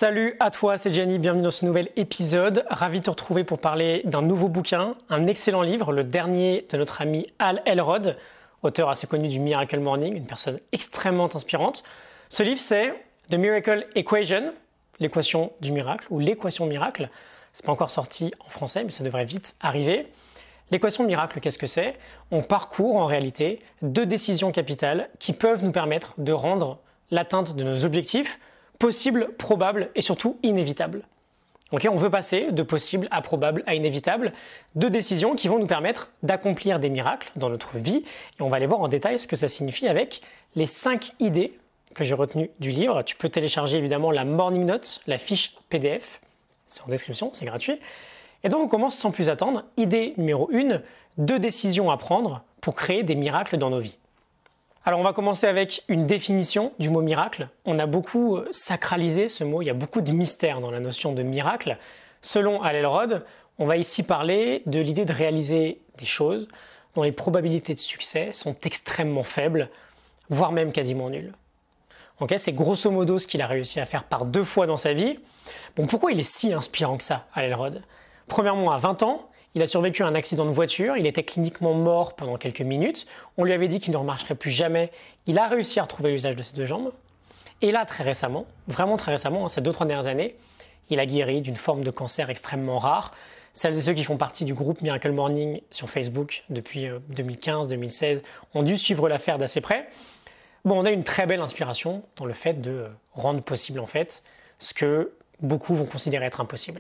Salut à toi, c'est Gianni, bienvenue dans ce nouvel épisode. Ravi de te retrouver pour parler d'un nouveau bouquin, un excellent livre, le dernier de notre ami Hal Elrod, auteur assez connu du Miracle Morning, une personne extrêmement inspirante. Ce livre, c'est The Miracle Equation, l'équation du miracle ou l'équation miracle. C'est pas encore sorti en français, mais ça devrait vite arriver. L'équation miracle, qu'est-ce que c'est? On parcourt en réalité deux décisions capitales qui peuvent nous permettre de rendre l'atteinte de nos objectifs possible, probable et surtout inévitable. Okay, on veut passer de possible à probable à inévitable, deux décisions qui vont nous permettre d'accomplir des miracles dans notre vie. Et on va aller voir en détail ce que ça signifie avec les 5 idées que j'ai retenues du livre. Tu peux télécharger évidemment la Morning Note, la fiche PDF. C'est en description, c'est gratuit. Et donc on commence sans plus attendre. Idée numéro 1, deux décisions à prendre pour créer des miracles dans nos vies. Alors on va commencer avec une définition du mot miracle. On a beaucoup sacralisé ce mot, il y a beaucoup de mystère dans la notion de miracle. Selon Hal Elrod, on va ici parler de l'idée de réaliser des choses dont les probabilités de succès sont extrêmement faibles, voire même quasiment nulles. Okay, c'est grosso modo ce qu'il a réussi à faire par 2 fois dans sa vie. Bon, pourquoi il est si inspirant que ça, Hal Elrod? Premièrement, à 20 ans, il a survécu à un accident de voiture, il était cliniquement mort pendant quelques minutes, on lui avait dit qu'il ne remarcherait plus jamais, il a réussi à retrouver l'usage de ses 2 jambes. Et là, très récemment, vraiment très récemment, ces 2-3 dernières années, il a guéri d'une forme de cancer extrêmement rare. Celles et ceux qui font partie du groupe Miracle Morning sur Facebook depuis 2015-2016 ont dû suivre l'affaire d'assez près. Bon, on a une très belle inspiration dans le fait de rendre possible en fait ce que beaucoup vont considérer être impossible.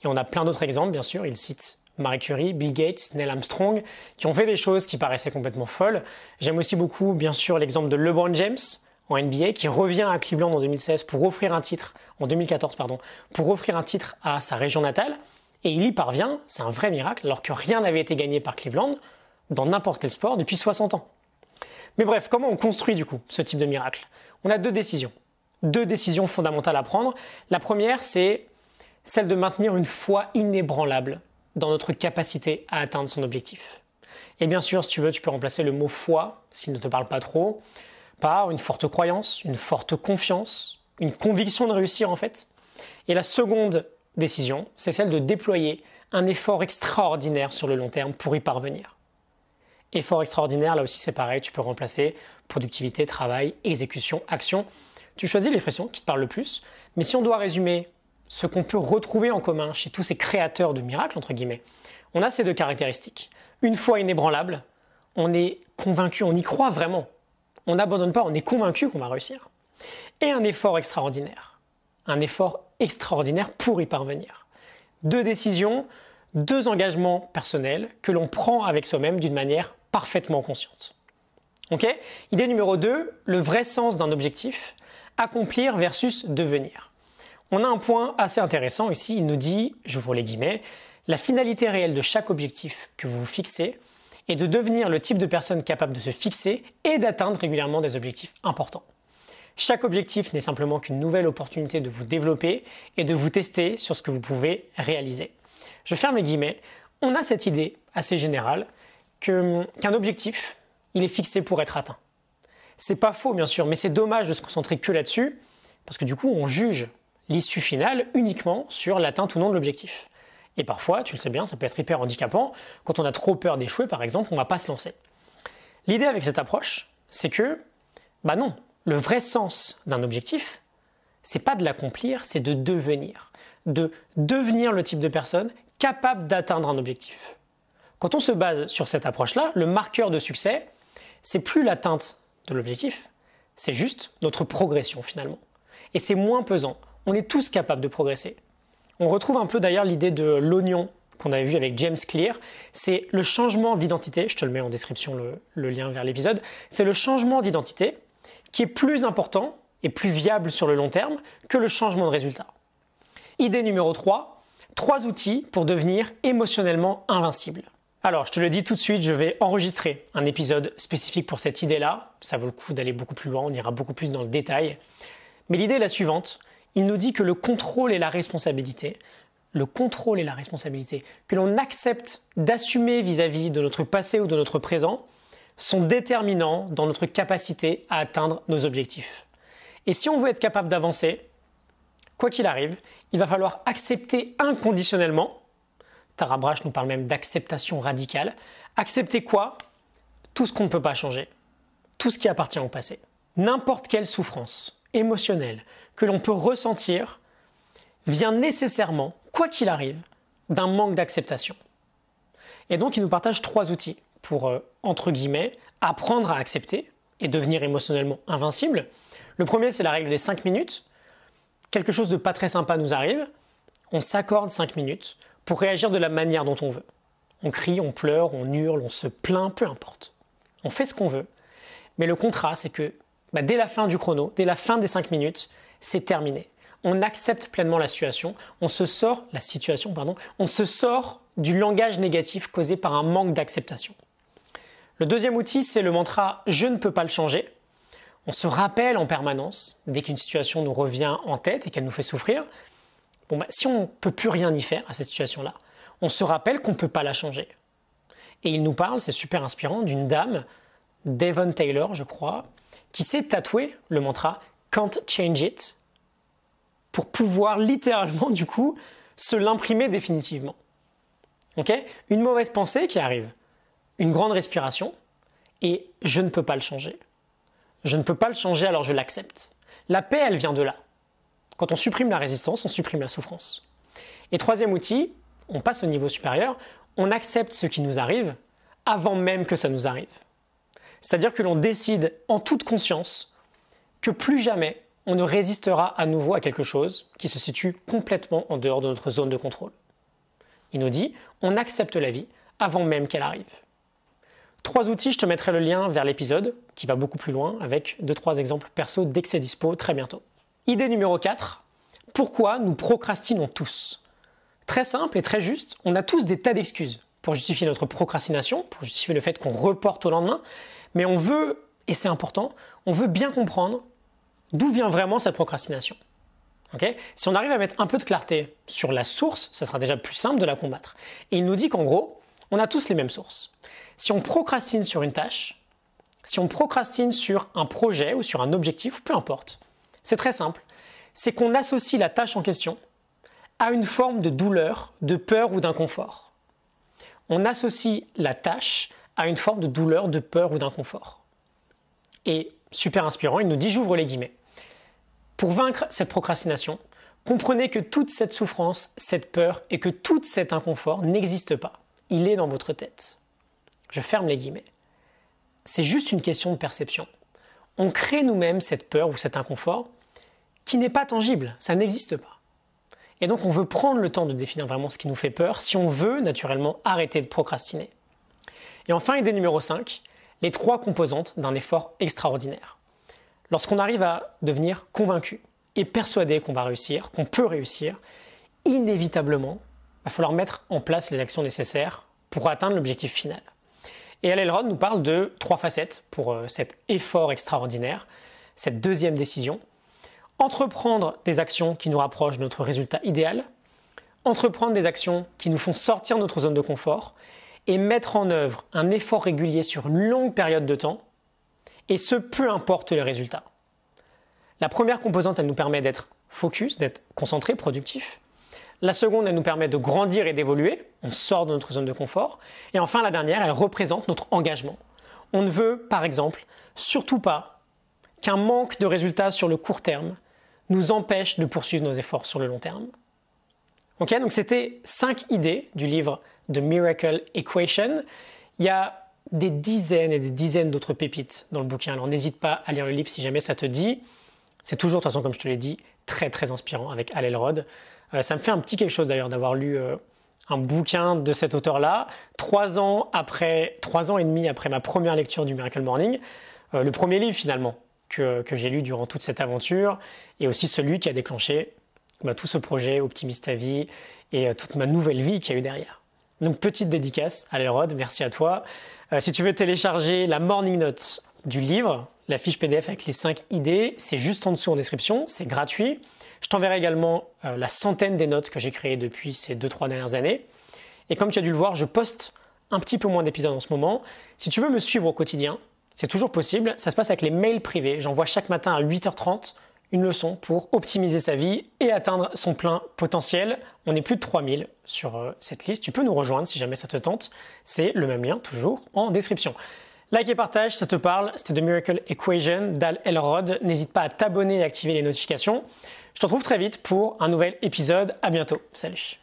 Et on a plein d'autres exemples, bien sûr, il cite Marie Curie, Bill Gates, Neil Armstrong, qui ont fait des choses qui paraissaient complètement folles. J'aime aussi beaucoup, bien sûr, l'exemple de LeBron James en NBA, qui revient à Cleveland en 2016 pour offrir un titre, en 2014, pardon, pour offrir un titre à sa région natale. Et il y parvient, c'est un vrai miracle, alors que rien n'avait été gagné par Cleveland dans n'importe quel sport depuis 60 ans. Mais bref, comment on construit du coup ce type de miracle? On a deux décisions fondamentales à prendre. La première, c'est celle de maintenir une foi inébranlable dans notre capacité à atteindre son objectif. Et bien sûr, si tu veux, tu peux remplacer le mot foi, s'il ne te parle pas trop, par une forte croyance, une forte confiance, une conviction de réussir en fait. Et la seconde décision, c'est celle de déployer un effort extraordinaire sur le long terme pour y parvenir. Effort extraordinaire, là aussi c'est pareil, tu peux remplacer productivité, travail, exécution, action. Tu choisis l'expression qui te parle le plus, mais si on doit résumer ce qu'on peut retrouver en commun chez tous ces créateurs de miracles, entre guillemets, on a ces 2 caractéristiques. Une foi inébranlable, on est convaincu, on y croit vraiment. On n'abandonne pas, on est convaincu qu'on va réussir. Et un effort extraordinaire pour y parvenir. 2 décisions, 2 engagements personnels que l'on prend avec soi-même d'une manière parfaitement consciente. Okay? Idée numéro 2, le vrai sens d'un objectif, accomplir versus devenir. On a un point assez intéressant ici, il nous dit, j'ouvre les guillemets, la finalité réelle de chaque objectif que vous vous fixez est de devenir le type de personne capable de se fixer et d'atteindre régulièrement des objectifs importants. Chaque objectif n'est simplement qu'une nouvelle opportunité de vous développer et de vous tester sur ce que vous pouvez réaliser. Je ferme les guillemets, on a cette idée assez générale qu'un objectif, il est fixé pour être atteint. C'est pas faux bien sûr, mais c'est dommage de se concentrer que là-dessus, parce que du coup on juge l'issue finale uniquement sur l'atteinte ou non de l'objectif. Et parfois, tu le sais bien, ça peut être hyper handicapant. Quand on a trop peur d'échouer, par exemple, on ne va pas se lancer. L'idée avec cette approche, c'est que, non, le vrai sens d'un objectif, c'est pas de l'accomplir, c'est de devenir. De devenir le type de personne capable d'atteindre un objectif. Quand on se base sur cette approche-là, le marqueur de succès, c'est plus l'atteinte de l'objectif, c'est juste notre progression finalement. Et c'est moins pesant. On est tous capables de progresser. On retrouve un peu d'ailleurs l'idée de l'oignon qu'on avait vu avec James Clear. C'est le changement d'identité, je te le mets en description le lien vers l'épisode, c'est le changement d'identité qui est plus important et plus viable sur le long terme que le changement de résultat. Idée numéro 3, 3 outils pour devenir émotionnellement invincible. Alors, je te le dis tout de suite, je vais enregistrer un épisode spécifique pour cette idée-là. Ça vaut le coup d'aller beaucoup plus loin, on ira beaucoup plus dans le détail. Mais l'idée est la suivante. Il nous dit que le contrôle et la responsabilité que l'on accepte d'assumer vis-à-vis de notre passé ou de notre présent sont déterminants dans notre capacité à atteindre nos objectifs. Et si on veut être capable d'avancer, quoi qu'il arrive, il va falloir accepter inconditionnellement. Tara Brach nous parle même d'acceptation radicale. Accepter quoi? Tout ce qu'on ne peut pas changer, tout ce qui appartient au passé. N'importe quelle souffrance émotionnelle que l'on peut ressentir vient nécessairement, quoi qu'il arrive, d'un manque d'acceptation. Et donc, il nous partage 3 outils pour, entre guillemets, apprendre à accepter et devenir émotionnellement invincible. Le premier, c'est la règle des 5 minutes. Quelque chose de pas très sympa nous arrive, on s'accorde 5 minutes pour réagir de la manière dont on veut. On crie, on pleure, on hurle, on se plaint, peu importe. On fait ce qu'on veut. Mais le contrat, c'est que dès la fin du chrono, dès la fin des 5 minutes, c'est terminé. On accepte pleinement la situation, on se sort du langage négatif causé par un manque d'acceptation. Le deuxième outil, c'est le mantra « je ne peux pas le changer ». On se rappelle en permanence, dès qu'une situation nous revient en tête et qu'elle nous fait souffrir, si on ne peut plus rien y faire à cette situation-là, on se rappelle qu'on ne peut pas la changer. Et il nous parle, c'est super inspirant, d'une dame, Devon Taylor, je crois, qui s'est tatoué le mantra « can't change it » pour pouvoir littéralement, du coup, se l'imprimer définitivement. Une mauvaise pensée qui arrive, une grande respiration, et je ne peux pas le changer. Je ne peux pas le changer, alors je l'accepte. La paix, elle vient de là. Quand on supprime la résistance, on supprime la souffrance. Et troisième outil, on passe au niveau supérieur, on accepte ce qui nous arrive avant même que ça nous arrive. C'est-à-dire que l'on décide en toute conscience que plus jamais on ne résistera à nouveau à quelque chose qui se situe complètement en dehors de notre zone de contrôle. Il nous dit, on accepte la vie avant même qu'elle arrive. 3 outils, je te mettrai le lien vers l'épisode, qui va beaucoup plus loin, avec 2-3 exemples perso dès que c'est dispo, très bientôt. Idée numéro 4, pourquoi nous procrastinons tous? Très simple et très juste, on a tous des tas d'excuses pour justifier notre procrastination, pour justifier le fait qu'on reporte au lendemain, mais on veut, et c'est important, on veut bien comprendre d'où vient vraiment cette procrastination. Si on arrive à mettre un peu de clarté sur la source, ça sera déjà plus simple de la combattre. Et il nous dit qu'en gros, on a tous les mêmes sources. Si on procrastine sur une tâche, si on procrastine sur un projet ou sur un objectif, peu importe, c'est très simple, c'est qu'on associe la tâche en question à une forme de douleur, de peur ou d'inconfort. On associe la tâche à une forme de douleur, de peur ou d'inconfort. Et super inspirant, il nous dit, j'ouvre les guillemets. Pour vaincre cette procrastination, comprenez que toute cette souffrance, cette peur et que tout cet inconfort n'existe pas. Il est dans votre tête. Je ferme les guillemets. C'est juste une question de perception. On crée nous-mêmes cette peur ou cet inconfort qui n'est pas tangible, ça n'existe pas. Et donc on veut prendre le temps de définir vraiment ce qui nous fait peur si on veut naturellement arrêter de procrastiner. Et enfin, idée numéro 5, les 3 composantes d'un effort extraordinaire. Lorsqu'on arrive à devenir convaincu et persuadé qu'on va réussir, qu'on peut réussir, inévitablement, il va falloir mettre en place les actions nécessaires pour atteindre l'objectif final. Et Hal Elrod nous parle de 3 facettes pour cet effort extraordinaire, cette deuxième décision. Entreprendre des actions qui nous rapprochent de notre résultat idéal, entreprendre des actions qui nous font sortir de notre zone de confort et mettre en œuvre un effort régulier sur une longue période de temps, et ce, peu importe les résultats. La première composante, elle nous permet d'être focus, d'être concentré, productif. La seconde, elle nous permet de grandir et d'évoluer. On sort de notre zone de confort. Et enfin, la dernière, elle représente notre engagement. On ne veut, par exemple, surtout pas qu'un manque de résultats sur le court terme nous empêche de poursuivre nos efforts sur le long terme. Donc c'était 5 idées du livre The Miracle Equation. Il y a des dizaines et des dizaines d'autres pépites dans le bouquin. Alors n'hésite pas à lire le livre si jamais ça te dit. C'est toujours, de toute façon, comme je te l'ai dit, très très inspirant avec Hal Elrod. Ça me fait un petit quelque chose d'ailleurs d'avoir lu un bouquin de cet auteur-là, 3 ans et demi après ma première lecture du Miracle Morning. Le premier livre finalement que j'ai lu durant toute cette aventure et aussi celui qui a déclenché tout ce projet Optimiste ta vie et toute ma nouvelle vie qu'il y a eu derrière. Donc petite dédicace à Hal Elrod, merci à toi. Si tu veux télécharger la morning note du livre, la fiche PDF avec les 5 idées, c'est juste en dessous en description, c'est gratuit. Je t'enverrai également la centaine des notes que j'ai créées depuis ces 2-3 dernières années. Et comme tu as dû le voir, je poste un petit peu moins d'épisodes en ce moment. Si tu veux me suivre au quotidien, c'est toujours possible. Ça se passe avec les mails privés. J'envoie chaque matin à 8h30 une leçon pour optimiser sa vie et atteindre son plein potentiel. On est plus de 3000 sur cette liste. Tu peux nous rejoindre si jamais ça te tente. C'est le même lien toujours en description. Like et partage, ça te parle. C'était The Miracle Equation d'Hal Elrod. N'hésite pas à t'abonner et activer les notifications. Je te retrouve très vite pour un nouvel épisode. À bientôt. Salut.